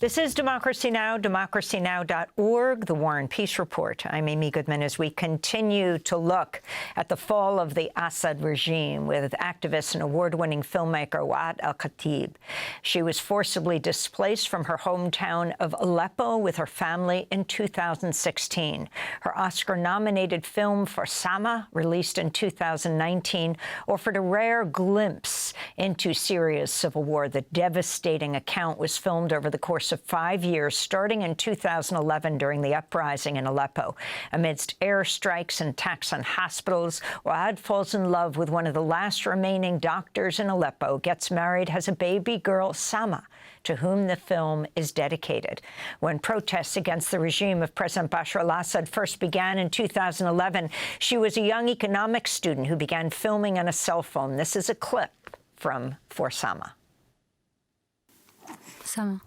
This is Democracy Now!, democracynow.org, the War and Peace Report. I'm Amy Goodman as we continue to look at the fall of the Assad regime with activist and award-winning filmmaker Waad Al-Kateab. She was forcibly displaced from her hometown of Aleppo with her family in 2016. Her Oscar-nominated film For Sama, released in 2019, offered a rare glimpse into Syria's civil war. The devastating account was filmed over the course of 5 years, starting in 2011 during the uprising in Aleppo. Amidst airstrikes and attacks on hospitals, Waad falls in love with one of the last remaining doctors in Aleppo, gets married, has a baby girl, Sama, to whom the film is dedicated. When protests against the regime of President Bashar al-Assad first began in 2011, she was a young economics student who began filming on a cell phone. This is a clip from For Sama.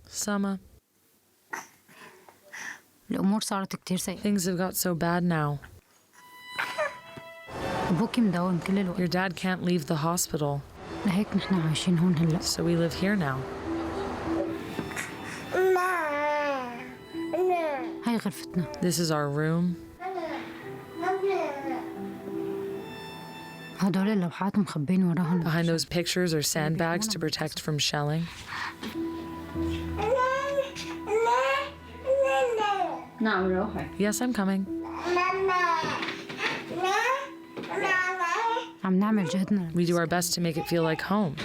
Sama. Things have got so bad now. Your dad can't leave the hospital. So we live here now. This is our room. Behind those pictures are sandbags to protect from shelling. Yes, I'm coming. We do our best to make it feel like home.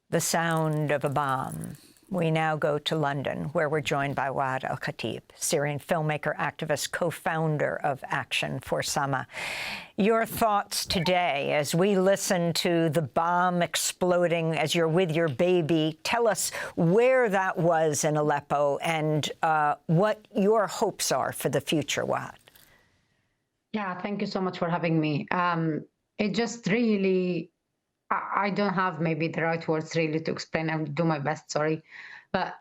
The sound of a bomb. We now go to London, where we're joined by Waad Al-Kateab, Syrian filmmaker, activist, co-founder of Action for Sama. Your thoughts today as we listen to the bomb exploding as you're with your baby. Tell us where that was in Aleppo and what your hopes are for the future, Waad. Yeah, thank you so much for having me. It just really... I don't have maybe the right words really to explain. I'll do my best, sorry. But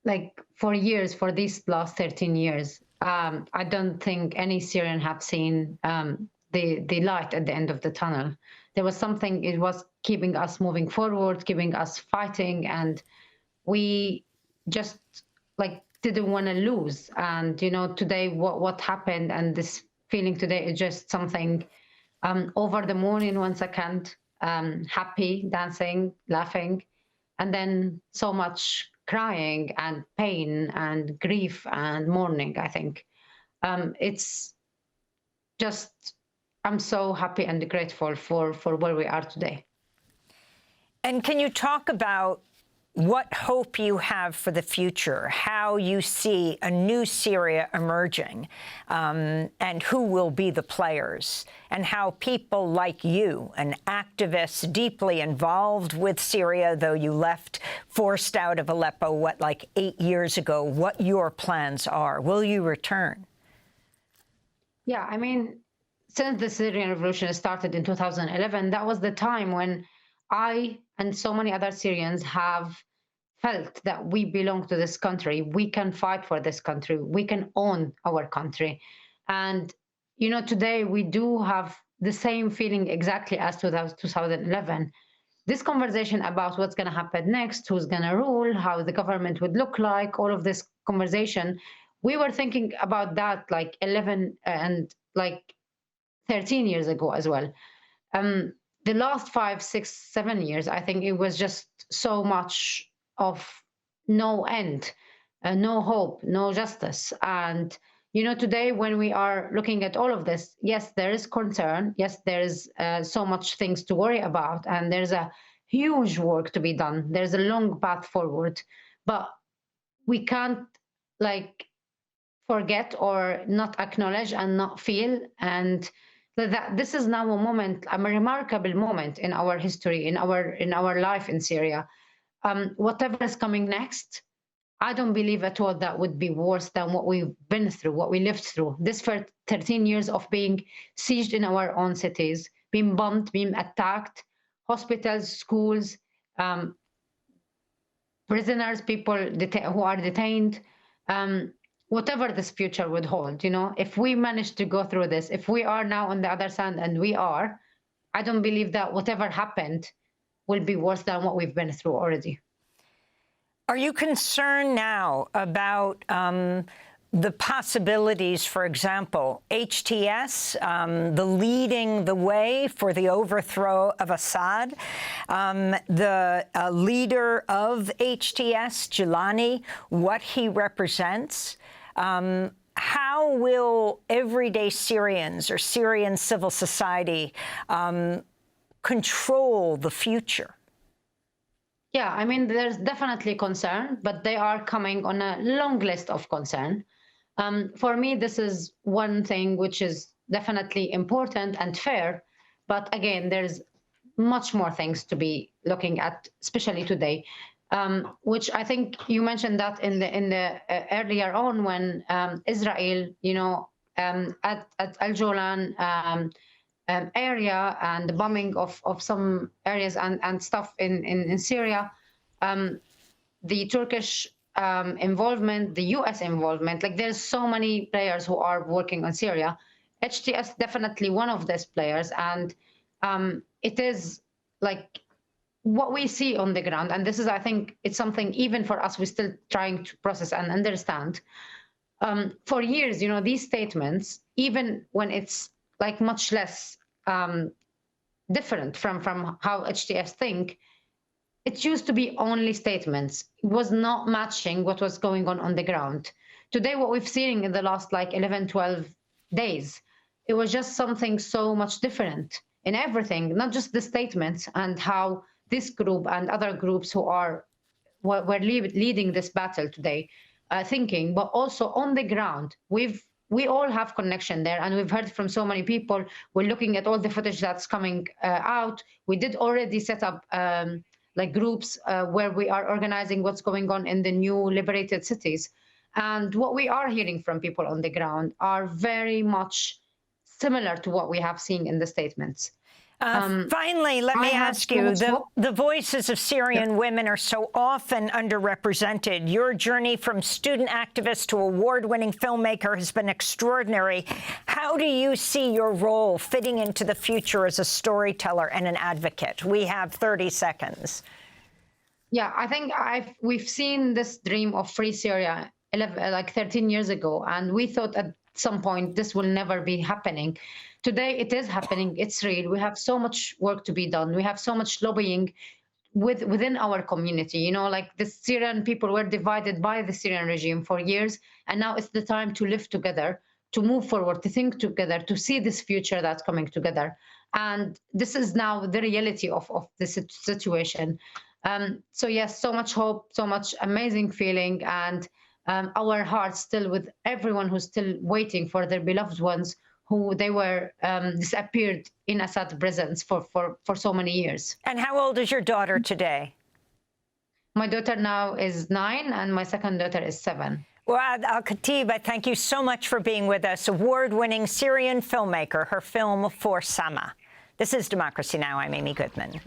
like for years, for these last 13 years, I don't think any Syrian have seen the light at the end of the tunnel. There was something, it was keeping us moving forward, keeping us fighting, and we just like didn't want to lose. And, you know, today what happened and this feeling today is just something over the moon in 1 second. Happy, dancing, laughing, and then so much crying and pain and grief and mourning, I think. It's just, I'm so happy and grateful for where we are today. And can you talk about what hope you have for the future, how you see a new Syria emerging, and who will be the players, and how people like you, an activist deeply involved with Syria, though you left forced out of Aleppo, like 8 years ago, what your plans are? Will you return? Yeah, I mean, since the Syrian revolution started in 2011, that was the time when I and so many other Syrians have felt that we belong to this country. We can fight for this country. We can own our country. And, you know, today we do have the same feeling exactly as 2011. This conversation about what's going to happen next, who's going to rule, how the government would look like, all of this conversation, we were thinking about that like 11 and like 13 years ago as well. The last 5, 6, 7 years, I think it was just so much of no end, no hope, no justice. And, you know, today when we are looking at all of this, yes, there is concern. Yes, there is so much things to worry about. And there's a huge work to be done. There's a long path forward. But we can't, like, forget or not acknowledge and not feel. And that this is now a moment, a remarkable moment in our history, in our life in Syria. Whatever is coming next, I don't believe at all that would be worse than what we've been through, what we lived through. This for 13 years of being sieged in our own cities, being bombed, being attacked, hospitals, schools, prisoners, people who are detained. whatever this future would hold, you know, if we manage to go through this, if we are now on the other side, and we are, I don't believe that whatever happened will be worse than what we've been through already. Are you concerned now about the possibilities, for example, HTS, the leading the way for the overthrow of Assad, the leader of HTS, Gilani, what he represents? How will everyday Syrians or Syrian civil society control the future? Yeah, I mean, there's definitely concern, but they are coming on a long list of concern. For me, this is one thing which is definitely important and fair, but again, there's much more things to be looking at, especially today, which I think you mentioned that in the earlier on when Israel, you know, at Al-Jolan area and the bombing of some areas and stuff in Syria, the Turkish involvement, the US involvement, like there's so many players who are working on Syria. HTS definitely one of these players, and it is like what we see on the ground, and this is, I think, it's something even for us, we're still trying to process and understand. For years, you know, these statements, even when it's like much less different from how HTS think, it used to be only statements. It was not matching what was going on the ground. Today, what we've seen in the last like 11, 12 days, it was just something so much different in everything, not just the statements and how this group and other groups who were leading this battle today thinking, but also on the ground. We all have connection there, and we've heard from so many people. We're looking at all the footage that's coming out. We did already set up like groups where we are organizing what's going on in the new liberated cities. And what we are hearing from people on the ground are very much similar to what we have seen in the statements. Finally, let me ask you, the voices of Syrian women are so often underrepresented. Your journey from student activist to award-winning filmmaker has been extraordinary. How do you see your role fitting into the future as a storyteller and an advocate? We have 30 seconds. Yeah, I think we've seen this dream of free Syria like 13 years ago, and we thought at some point this will never be happening. Today, it is happening. It's real. We have so much work to be done. We have so much lobbying within our community. You know, like the Syrian people were divided by the Syrian regime for years, and now it's the time to live together, to move forward, to think together, to see this future that's coming together. And this is now the reality of this situation. So yes, so much hope, so much amazing feeling, and our hearts still with everyone who's still waiting for their beloved ones who they were disappeared in Assad prisons for so many years. And how old is your daughter today? My daughter now is 9, and my second daughter is 7. Waad Al-Kateab, I thank you so much for being with us. Award-winning Syrian filmmaker, her film For Sama. This is Democracy Now! I'm Amy Goodman.